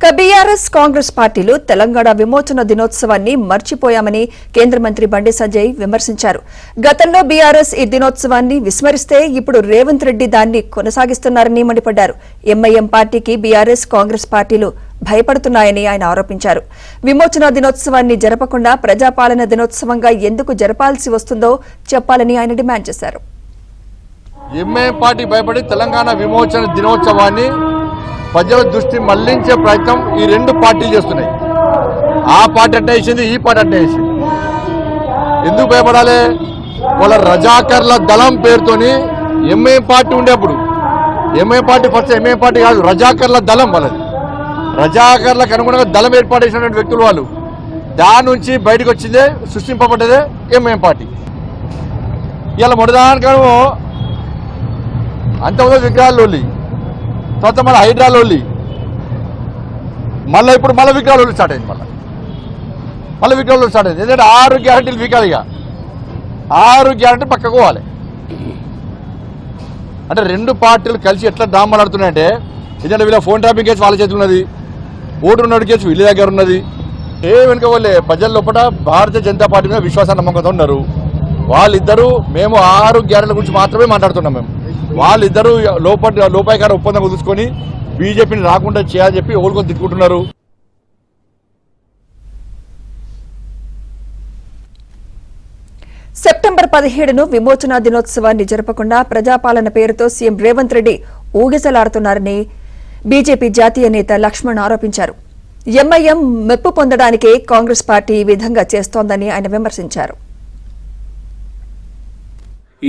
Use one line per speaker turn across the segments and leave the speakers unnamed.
BRS Congress పార్టీలు తెలంగాణ విమోచన దినోత్సవాన్ని మర్చిపోయామని కేంద్ర మంత్రి బండి సంజయ్ విమర్శించారు. గతంలో బీఆర్ఎస్ ఈ దినోత్సవాన్ని విస్మరిస్తే ఇప్పుడు రేవంత్ రెడ్డి దాన్ని కొనసాగిస్తున్నారని మండిపడ్డారు. ఎంఐఎం పార్టీకి బీఆర్ఎస్ కాంగ్రెస్ పార్టీలు భయపడుతున్నాయని ఆయన ఆరోపించారు. విమోచన దినోత్సవాన్ని జరపకుండా ప్రజాపాలన దినోత్సవంగా ఎందుకు జరపాల్సి వస్తుందో చెప్పాలని ఆయన డిమాండ్ చేశారు.
ఎంఐఎం పార్టీ భయపడి తెలంగాణ విమోచన దినోత్సవాన్ని ప్రజల దృష్టి మళ్లించే ప్రయత్నం ఈ రెండు పార్టీలు చేస్తున్నాయి. ఆ పార్టీ అంటే వేసింది, ఈ పార్టీ అంటే వేసింది. ఎందుకు భయపడాలి? వాళ్ళ రజాకర్ల దళం పేరుతోని ఎంఐఎం పార్టీ ఉండేప్పుడు MIM party first MIM party కాదు, రజాకర్ల దళం వాళ్ళది. రజాకర్లకు అనుగుణంగా దళం ఏర్పాటు చేసినటువంటి వ్యక్తులు వాళ్ళు. దాని నుంచి బయటకు వచ్చిందే, సృష్టింపబడ్డదే ఎంఐఎం పార్టీ. ఇలా మొదటిదానికేమో అంతకుముందు విగ్రహాలు తర్వాత మళ్ళీ హైడ్రాలోళ్ళి, మళ్ళీ ఇప్పుడు మళ్ళీ విగ్రహాలు స్టార్ట్ అయింది. మళ్ళీ విగ్రహాలు స్టార్ట్ అయింది. ఎందుకంటే 6 గ్యారంటీలు వీకాలి. ఇక 6 గ్యారంటీలు పక్కకు పోవాలి. అంటే రెండు పార్టీలు కలిసి ఎట్లా డ్రామాలు ఆడుతున్నాయంటే, ఎందుకంటే వీళ్ళ ఫోన్ ట్యాపింగ్ కేసు వాళ్ళ చేతులు ఉన్నది, ఓటు ఉన్నాడు కేసు వీళ్ళ దగ్గర ఉన్నది. ఏ వెనుక వాళ్ళే ప్రజల లోపల భారతీయ జనతా పార్టీ మీద విశ్వాస నమ్మకంతో ఉన్నారు. వాళ్ళిద్దరూ మేము 6 గ్యారెంటీల గురించి మాత్రమే మాట్లాడుతున్నాం. మేము వాళ్ళిద్దరూ లోపాయికార ఒప్పందం కుదుర్చుకొని బీజేపీని రాకుండా చేయాలని చెప్పి ఓల్కొని తిట్టుకుంటున్నారు.
సెప్టెంబర్ 17ను విమోచన దినోత్సవాన్ని జరపకుండా ప్రజాపాలన పేరుతో సీఎం రేవంత్ రెడ్డి ఊగిసలాడుతున్నారని బీజేపీ జాతీయ నేత లక్ష్మణ్ ఆరోపించారు. ఎంఐఎం మెప్పు పొందడానికే కాంగ్రెస్ పార్టీ ఈ విధంగా చేస్తోందని ఆయన విమర్శించారు.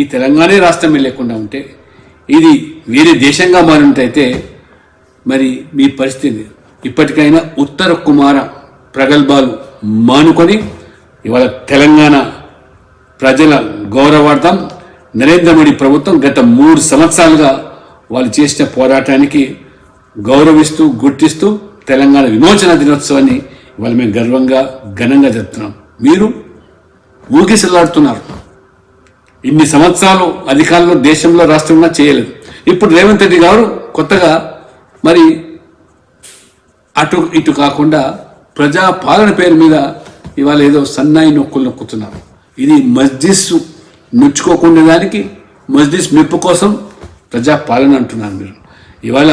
ఈ తెలంగాణ రాష్ట్రమే లేకుండా ఉంటే, ఇది వేరే దేశంగా మారినట్టయితే మరి మీ పరిస్థితి ఇప్పటికైనా ఉత్తర కుమార ప్రగల్భాలు మానుకొని ఇవాళ తెలంగాణ ప్రజల గౌరవార్థం నరేంద్ర మోడీ ప్రభుత్వం గత 3 సంవత్సరాలుగా వాళ్ళు చేసిన పోరాటానికి గౌరవిస్తూ గుర్తిస్తూ తెలంగాణ విమోచన దినోత్సవాన్ని ఇవాళ మేము గర్వంగా ఘనంగా జరుపుతున్నాం. మీరు ఊగిసలాడుతున్నారు. ఇన్ని సంవత్సరాలు అధికారంలో దేశంలో రాష్ట్రంలో చేయలేదు. ఇప్పుడు రేవంత్ రెడ్డి గారు కొత్తగా మరి అటు ఇటు కాకుండా ప్రజా పాలన పేరు మీద ఇవాళ ఏదో సన్నాయి నొక్కులు నొక్కుతున్నారు. ఇది మస్జిద్ నొచ్చుకోకుండా దానికి మస్జిద్ మెప్పు కోసం ప్రజా పాలన అంటున్నారు మీరు. ఇవాళ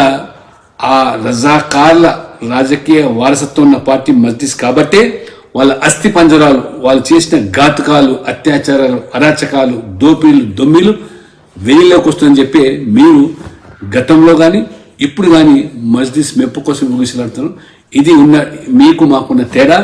ఆ రజాకార్ల రాజకీయ వారసత్వం ఉన్న పార్టీ మస్జిద్ కాబట్టే వాళ్ళ అస్థి పంజరాలు, వాళ్ళు చేసిన ఘాతుకాలు, అత్యాచారాలు, అరాచకాలు, దోపిడీలు, దొమ్మిలు వెలుగులోకి వస్తుందని చెప్పి మీరు గతంలో కానీ ఇప్పుడు కానీ మస్జిద్ మెప్పు కోసం ఊగిసలాడుతున్నారు. ఇది ఉన్న మీకు మాకున్న తేడా.